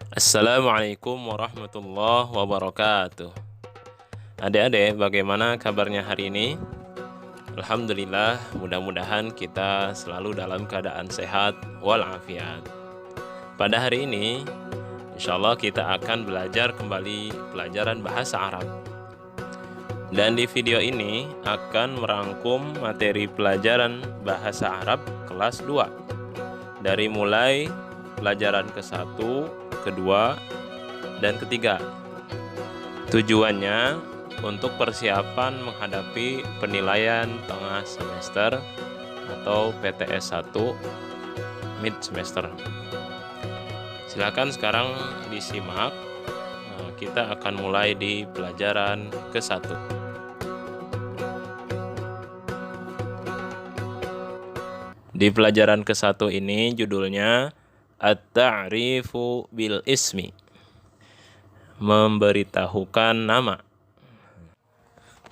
Assalamualaikum warahmatullahi wabarakatuh. Adik-adik, bagaimana kabarnya hari ini? Alhamdulillah, mudah-mudahan kita selalu dalam keadaan sehat walafiat. Pada hari ini, insya Allah kita akan belajar kembali pelajaran bahasa Arab. Dan di video ini akan merangkum materi pelajaran bahasa Arab kelas 2. Dari mulai pelajaran ke-1, kedua, dan ketiga. Tujuannya untuk persiapan menghadapi penilaian tengah semester atau PTS 1 mid semester. Silakan sekarang disimak. Kita akan mulai di pelajaran ke-1. Di pelajaran ke-1 ini judulnya At-ta'rifu bil ismi, memberitahukan nama.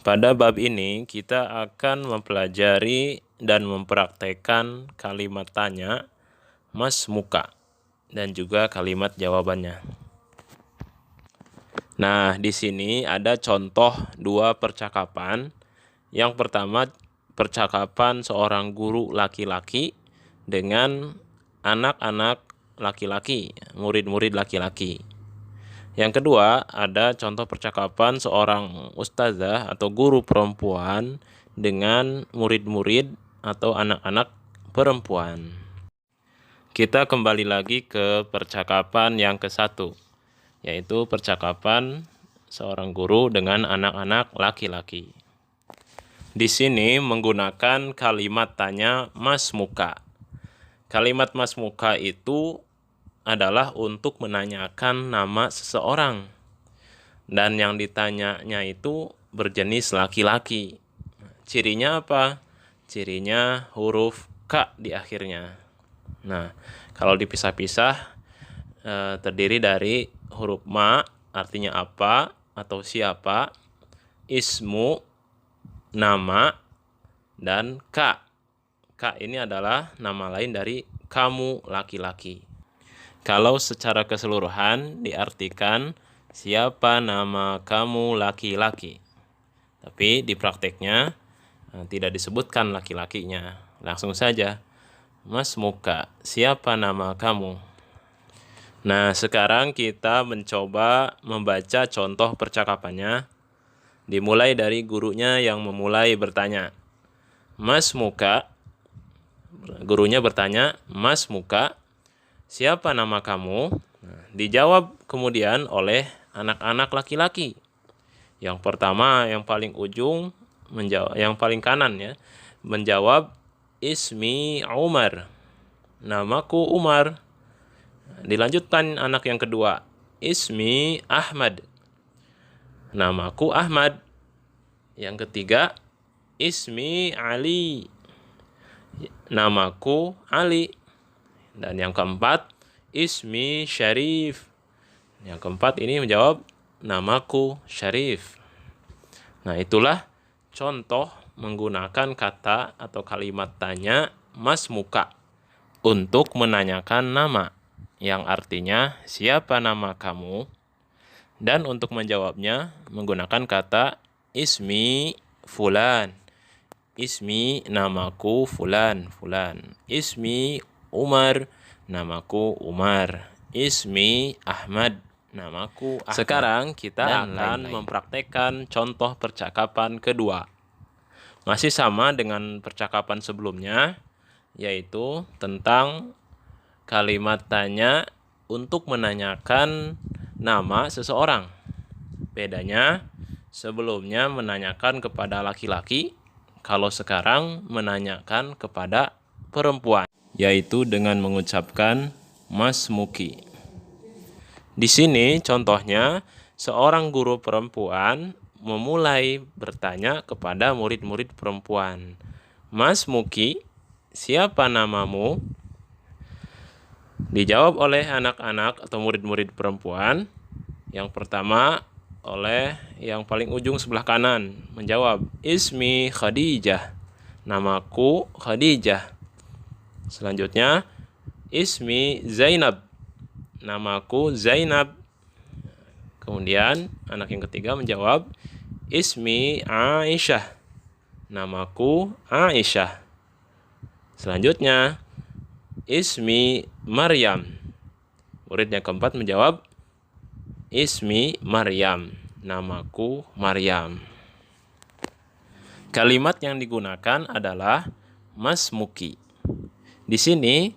Pada bab ini kita akan mempelajari dan mempraktekkan kalimat tanya, mas muka, dan juga kalimat jawabannya. Nah, di sini ada contoh dua percakapan. Yang pertama, percakapan seorang guru laki-laki dengan anak-anak laki-laki, murid-murid laki-laki. Yang kedua, ada contoh percakapan seorang ustazah atau guru perempuan dengan murid-murid atau anak-anak perempuan. Kita kembali lagi ke percakapan yang ke-1, yaitu percakapan seorang guru dengan anak-anak laki-laki. Di sini menggunakan kalimat tanya mas muka. Kalimat mas muka itu adalah untuk menanyakan nama seseorang. Dan yang ditanyanya itu berjenis laki-laki. Cirinya apa? Cirinya huruf K di akhirnya. Nah, kalau dipisah-pisah terdiri dari huruf ma, artinya apa atau siapa, ismu, nama, dan K. K ini adalah nama lain dari kamu laki-laki. Kalau secara keseluruhan diartikan siapa nama kamu laki-laki. Tapi di prakteknya tidak disebutkan laki-lakinya. Langsung saja, mas muka, siapa nama kamu? Nah, sekarang kita mencoba membaca contoh percakapannya. Dimulai dari gurunya yang memulai bertanya. Mas muka, gurunya bertanya, mas muka, siapa nama kamu? Nah, dijawab kemudian oleh anak-anak laki-laki. Yang pertama, yang paling ujung, yang paling kanan ya, menjawab, ismi Umar, namaku Umar. Dilanjutkan anak yang kedua, ismi Ahmad, namaku Ahmad. Yang ketiga, ismi Ali, namaku Ali. Dan yang keempat, ismi Syarif. Yang keempat ini menjawab, namaku Syarif. Nah, itulah contoh menggunakan kata atau kalimat tanya mas muka untuk menanyakan nama, yang artinya siapa nama kamu. Dan untuk menjawabnya menggunakan kata ismi fulan. Ismi, namaku fulan, fulan. Ismi Umar, namaku Umar. Ismi Ahmad, namaku Ahmad. Sekarang kita akan mempraktekkan contoh percakapan kedua. Masih sama dengan percakapan sebelumnya, yaitu tentang kalimat tanya untuk menanyakan nama seseorang. Bedanya, sebelumnya menanyakan kepada laki-laki, kalau sekarang menanyakan kepada perempuan, yaitu dengan mengucapkan mas muki. Di sini contohnya seorang guru perempuan memulai bertanya kepada murid-murid perempuan. Mas muki, siapa namamu? Dijawab oleh anak-anak atau murid-murid perempuan. Yang pertama oleh yang paling ujung sebelah kanan menjawab, ismi Khadijah, namaku Khadijah. Selanjutnya, ismi Zainab, namaku Zainab. Kemudian anak yang ketiga menjawab, ismi Aisyah, namaku Aisyah. Selanjutnya, ismi Maryam. Murid yang keempat menjawab, ismi Maryam, namaku Maryam. Kalimat yang digunakan adalah masmuki. Di sini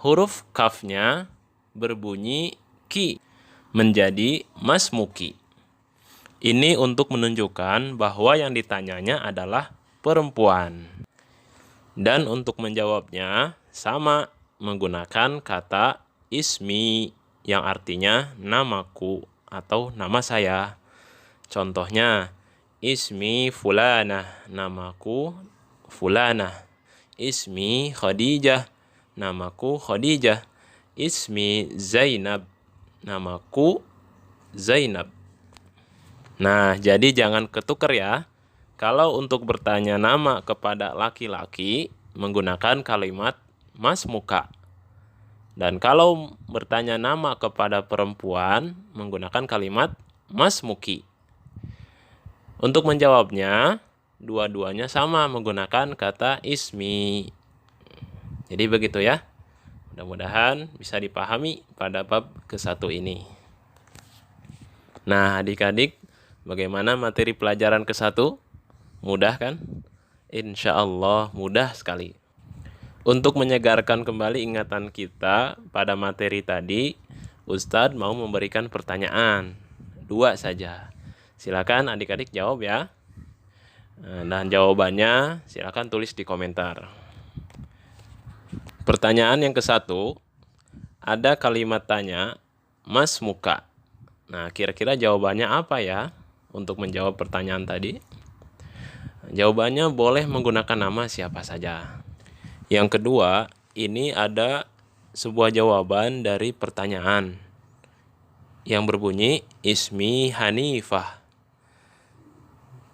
huruf kafnya berbunyi ki menjadi masmuki. Ini untuk menunjukkan bahwa yang ditanyanya adalah perempuan. Dan untuk menjawabnya sama menggunakan kata ismi yang artinya namaku atau nama saya. Contohnya, ismi fulanah, namaku fulanah. Ismi Khadijah, namaku Khadijah. Ismi Zainab, namaku Zainab. Nah, jadi jangan ketukar ya. Kalau untuk bertanya nama kepada laki-laki, menggunakan kalimat masmuka. Dan kalau bertanya nama kepada perempuan, menggunakan kalimat masmuki. Untuk menjawabnya, dua-duanya sama menggunakan kata ismi. Jadi begitu ya. Mudah-mudahan bisa dipahami pada bab ke-1 ini. Nah, adik-adik, bagaimana materi pelajaran ke-1? Mudah kan? Insya Allah mudah sekali. Untuk menyegarkan kembali ingatan kita pada materi tadi, Ustadz mau memberikan pertanyaan. 2 saja. Silakan adik-adik jawab ya. Dan jawabannya silakan tulis di komentar. Pertanyaan yang ke-1, ada kalimat tanya, Mas muka. Nah, kira-kira jawabannya apa ya untuk menjawab pertanyaan tadi? Jawabannya boleh menggunakan nama siapa saja. Yang kedua, ini ada sebuah jawaban dari pertanyaan yang berbunyi ismi Hanifah.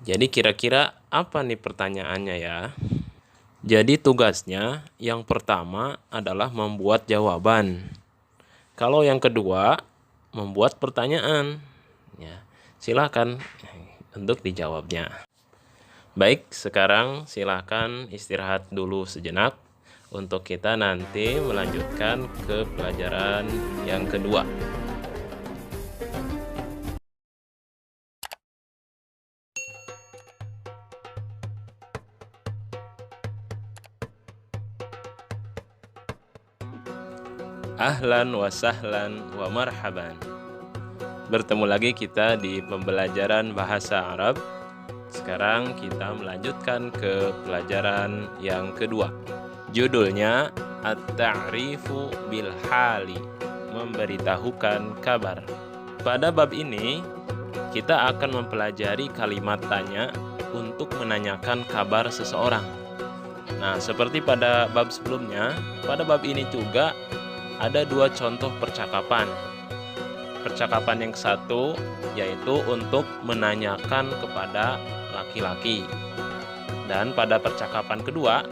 Jadi kira-kira apa nih pertanyaannya ya? Jadi tugasnya yang pertama adalah membuat jawaban. Kalau yang kedua, membuat pertanyaan. Ya, silakan untuk dijawabnya. Baik, sekarang silakan istirahat dulu sejenak untuk kita nanti melanjutkan ke pelajaran yang kedua. Ahlan wa sahlan wa marhaban. Bertemu lagi kita di pembelajaran bahasa Arab. Sekarang kita melanjutkan ke pelajaran yang kedua. Judulnya At-Ta'rifu bil Hali, memberitahukan kabar. Pada bab ini kita akan mempelajari kalimat tanya untuk menanyakan kabar seseorang. Nah, seperti pada bab sebelumnya, pada bab ini juga ada 2 contoh percakapan. Percakapan yang satu yaitu untuk menanyakan kepada laki-laki. Dan pada percakapan kedua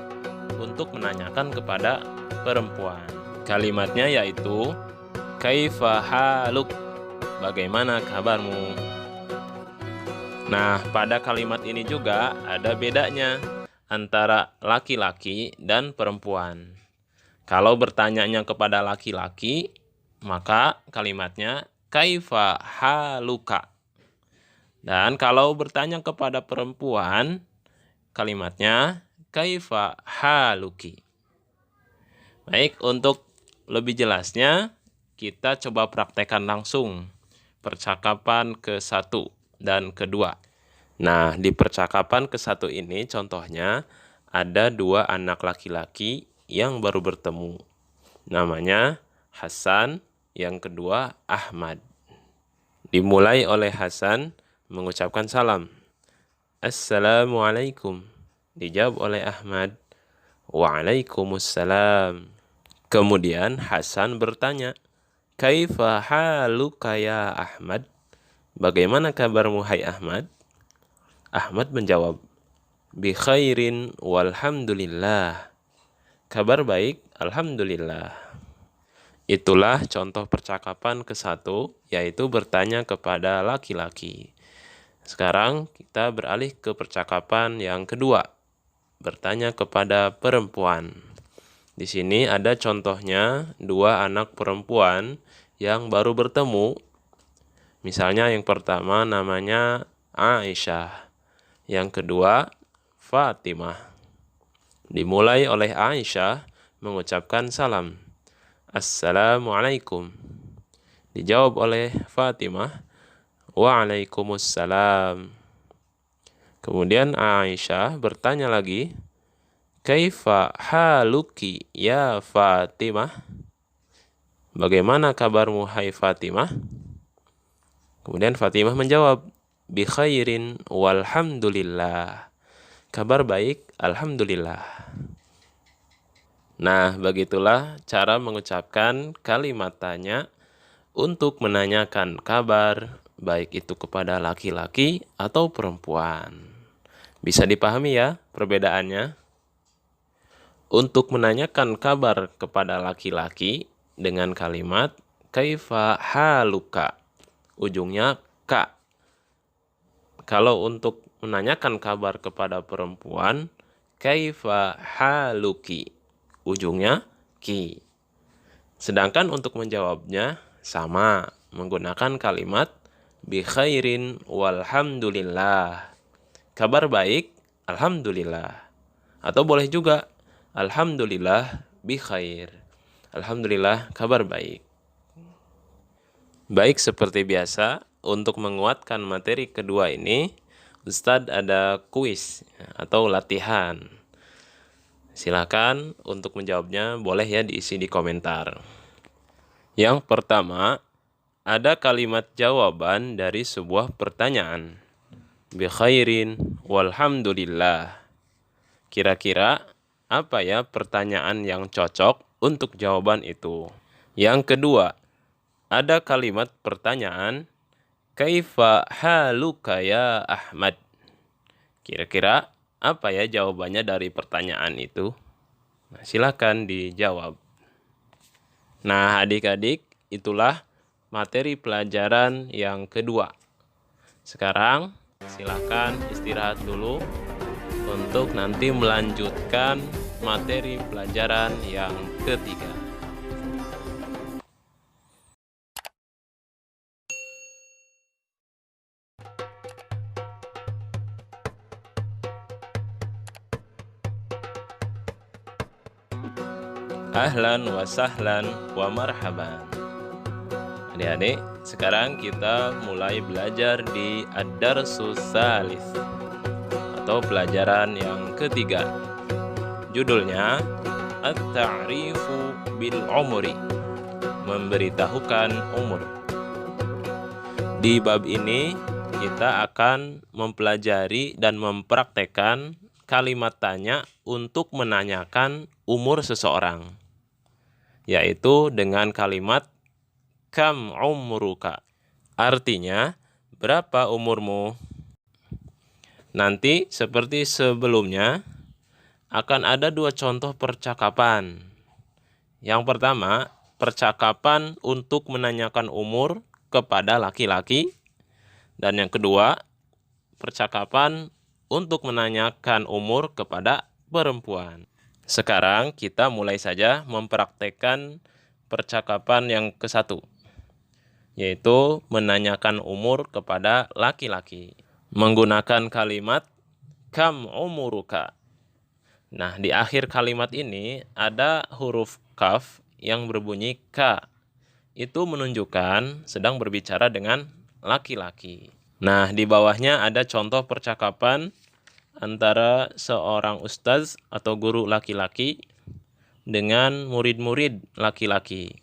untuk menanyakan kepada perempuan. Kalimatnya yaitu kaifa haluk, bagaimana kabarmu. Nah, pada kalimat ini juga ada bedanya antara laki-laki dan perempuan. Kalau bertanyanya kepada laki-laki, maka kalimatnya kaifa haluka. Dan kalau bertanya kepada perempuan, kalimatnya kaifa haluki. Baik, untuk lebih jelasnya, kita coba praktekkan langsung percakapan ke-1 dan kedua. Nah, di percakapan ke-1 ini contohnya ada 2 anak laki-laki yang baru bertemu. Namanya Hasan, yang kedua Ahmad. Dimulai oleh Hasan mengucapkan salam. Assalamualaikum. Dijawab oleh Ahmad, Waalaikumsalam. Kemudian Hasan bertanya, kaifa haluka ya Ahmad? Bagaimana kabarmu hai Ahmad? Ahmad menjawab, bi khairin walhamdulillah. Kabar baik, alhamdulillah. Itulah contoh percakapan ke-1, yaitu bertanya kepada laki-laki. Sekarang kita beralih ke percakapan yang kedua, bertanya kepada perempuan. Di sini ada contohnya dua anak perempuan yang baru bertemu. Misalnya yang pertama namanya Aisyah, yang kedua Fatimah. Dimulai oleh Aisyah mengucapkan salam. Assalamualaikum. Dijawab oleh Fatimah, Waalaikumsalam. Kemudian Aisyah bertanya lagi, Kaifa haluki ya Fatimah? Bagaimana kabarmu hai Fatimah? Kemudian Fatimah menjawab, bi khairin walhamdulillah. Kabar baik, alhamdulillah. Nah, begitulah cara mengucapkan kalimat tanya untuk menanyakan kabar, baik itu kepada laki-laki atau perempuan. Bisa dipahami ya perbedaannya? Untuk menanyakan kabar kepada laki-laki dengan kalimat kaifa haluka, ujungnya ka. Kalau untuk menanyakan kabar kepada perempuan, kaifa haluki, ujungnya ki. Sedangkan untuk menjawabnya sama, menggunakan kalimat bi khairin walhamdulillah. Kabar baik, alhamdulillah. Atau boleh juga alhamdulillah bi khair. Alhamdulillah kabar baik. Baik, seperti biasa, untuk menguatkan materi kedua ini, Ustadz ada kuis atau latihan. Silakan untuk menjawabnya, boleh ya diisi di komentar. Yang pertama, ada kalimat jawaban dari sebuah pertanyaan. Bi khairin walhamdulillah. Kira-kira apa ya pertanyaan yang cocok untuk jawaban itu? Yang kedua, ada kalimat pertanyaan, Kaifa haluka ya Ahmad? Kira-kira apa ya jawabannya dari pertanyaan itu? Nah, silakan dijawab. Nah, adik-adik, itulah materi pelajaran yang kedua. Sekarang, silakan istirahat dulu untuk nanti melanjutkan materi pelajaran yang ketiga. Ahlan wa sahlan wa marhaban. Adik-adik, sekarang kita mulai belajar di ad-darsus tsalits atau pelajaran yang ketiga. Judulnya At-ta'rifu bil umri, memberitahukan umur. Di bab ini kita akan mempelajari dan mempraktekkan kalimat tanya untuk menanyakan umur seseorang, yaitu dengan kalimat kam umruka. Artinya, berapa umurmu? Nanti seperti sebelumnya akan ada dua contoh percakapan. Yang pertama, percakapan untuk menanyakan umur kepada laki-laki, dan yang kedua, percakapan untuk menanyakan umur kepada perempuan. Sekarang kita mulai saja mempraktekkan percakapan yang ke-1, yaitu menanyakan umur kepada laki-laki menggunakan kalimat kam umuruka. Nah, di akhir kalimat ini ada huruf kaf yang berbunyi ka. Itu menunjukkan sedang berbicara dengan laki-laki. Nah, di bawahnya ada contoh percakapan antara seorang ustaz atau guru laki-laki dengan murid-murid laki-laki.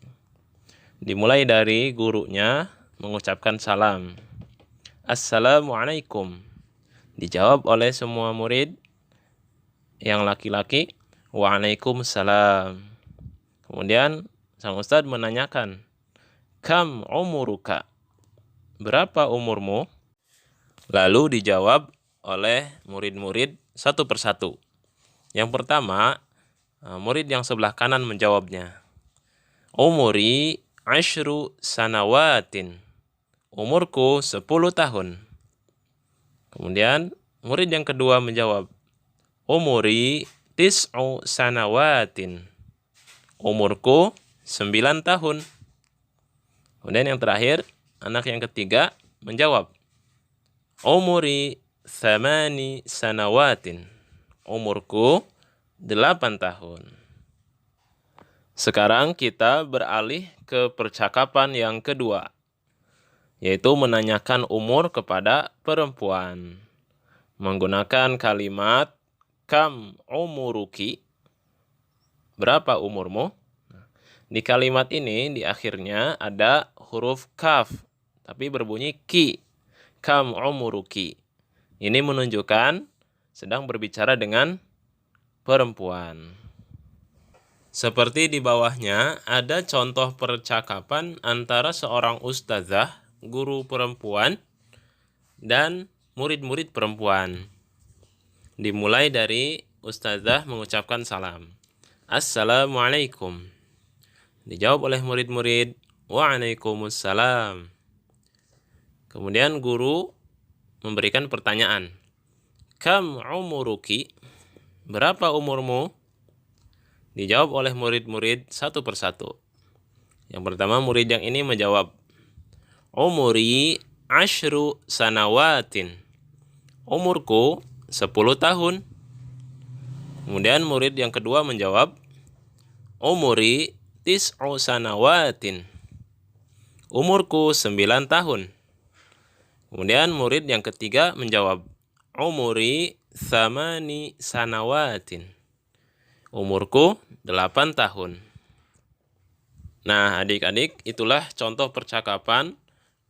Dimulai dari gurunya mengucapkan salam. Assalamualaikum. Dijawab oleh semua murid yang laki-laki, Waalaikumsalam. Kemudian sang ustaz menanyakan, Kam umuruka? Berapa umurmu? Lalu dijawab oleh murid-murid satu persatu. Yang pertama, murid yang sebelah kanan menjawabnya. Umuri 10 sanawatin. Umurku 10 tahun. Kemudian murid yang kedua menjawab, Umuri 9 sanawatin. Umurku 9 tahun. Kemudian yang terakhir, anak yang ketiga menjawab, Umuri 8 sanawatin. Umurku 8 tahun. Sekarang kita beralih ke percakapan yang kedua, yaitu menanyakan umur kepada perempuan. Menggunakan kalimat kam umuruki, berapa umurmu? Di kalimat ini di akhirnya ada huruf kaf, tapi berbunyi ki. Kam umuruki. Ini menunjukkan sedang berbicara dengan perempuan. Seperti di bawahnya ada contoh percakapan antara seorang ustazah, guru perempuan, dan murid-murid perempuan. Dimulai dari ustazah mengucapkan salam. Assalamualaikum. Dijawab oleh murid-murid, Waalaikumsalam. Kemudian guru memberikan pertanyaan. Kam umuruki? Berapa umurmu? Dijawab oleh murid-murid satu persatu. Yang pertama murid yang ini menjawab, Umuri 10 sanawatin. Umurku 10 tahun. Kemudian murid yang kedua menjawab, Umuri 9 sanawatin. Umurku 9 tahun. Kemudian murid yang ketiga menjawab, Umuri 8 sanawatin. Umurku 8 tahun. Nah, adik-adik, itulah contoh percakapan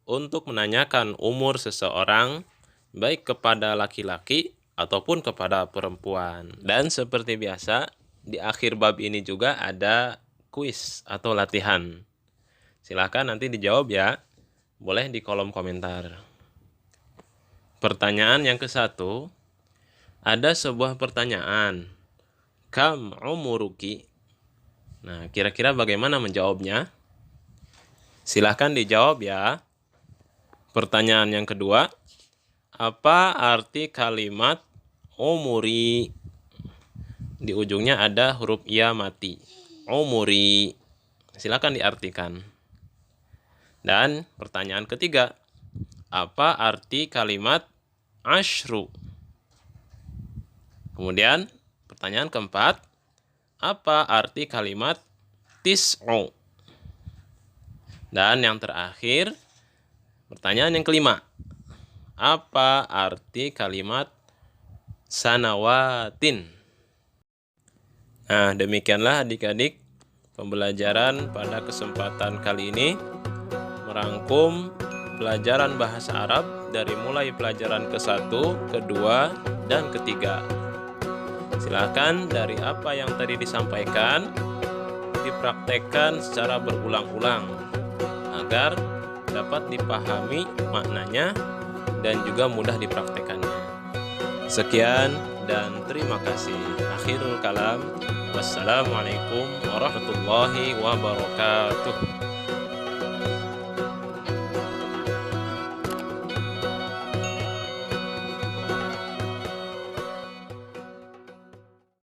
untuk menanyakan umur seseorang, baik kepada laki-laki ataupun kepada perempuan. Dan seperti biasa, di akhir bab ini juga ada kuis atau latihan. Silahkan nanti dijawab ya, boleh di kolom komentar. Pertanyaan yang ke-1, ada sebuah pertanyaan, kam umuruki? Nah, kira-kira bagaimana menjawabnya? Silahkan dijawab ya. Pertanyaan yang kedua, apa arti kalimat umuri? Di ujungnya ada huruf ya mati. Umuri. Silakan diartikan. Dan pertanyaan ketiga, apa arti kalimat asyru? Kemudian pertanyaan keempat, apa arti kalimat tis'u? Dan yang terakhir, pertanyaan yang kelima, apa arti kalimat sanawatin? Nah, demikianlah adik-adik pembelajaran pada kesempatan kali ini, merangkum pelajaran bahasa Arab dari mulai pelajaran ke-1, ke-2, dan ke-3. Silakan dari apa yang tadi disampaikan dipraktekkan secara berulang-ulang agar dapat dipahami maknanya dan juga mudah dipraktekannya. Sekian dan terima kasih. Akhirul kalam. Wassalamualaikum warahmatullahi wabarakatuh.